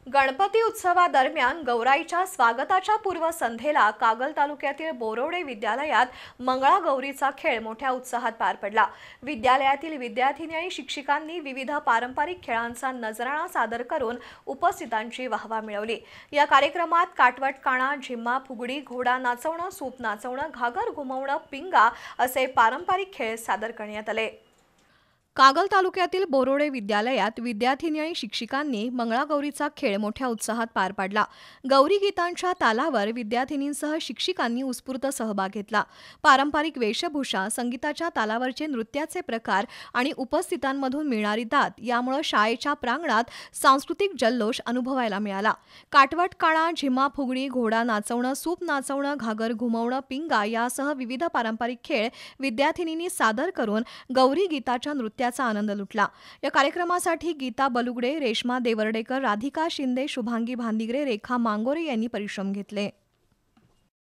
गणपती उत्सवादरम्यान गौराईच्या स्वागताच्या पूर्वसंध्येला कागल तालुक्यातील बोरोडे विद्यालयात मंगळागौरीचा खेळ मोठ्या उत्साहात पार पडला। विद्यालयातील विद्यार्थिनी आणि शिक्षकांनी विविध पारंपरिक खेळांचा नजराणा सादर करून उपस्थितांची वाहवा मिळवली। या कार्यक्रमात काटवट काणा, झिम्मा, फुगडी, घोडा नाचवणं, सूप नाचवणं, घागर घुमवणं, पिंगा असे पारंपरिक खेळ सादर करण्यात आले। कागल तालुक्यातील बोरोडे विद्यालयात विद्यार्थिनी आणि शिक्षकांनी मंगळागौरीचा खेळ मोठ्या उत्साहात पार पाडला। गौरी गीतांच्या तालावर विद्यार्थिनींसह शिक्षकांनी उत्स्फूर्त सहभाग घेतला। पारंपरिक वेशभूषा, संगीताच्या तालावरचे नृत्याचे प्रकार आणि उपस्थितांमधून मिळणारी दाद यामुळे शाळेच्या प्रांगणात सांस्कृतिक जल्लोष अनुभवायला मिळाला। काटवट काणा, झिम्मा, फुगडी, घोडा नाचवणं, सूप नाचवणं, घागर घुमवणं, पिंगा यासह विविध पारंपरिक खेळ विद्यार्थिनींनी सादर करून गौरी गीताच्या नृत्याचा आनंद लुटला। या कार्यक्रमासाठी गीता बलुगडे, रेश्मा देवर्डेकर, राधिका शिंदे, शुभांगी भांदिगरे, रेखा मांगोरे यांनी परिश्रम घेतले।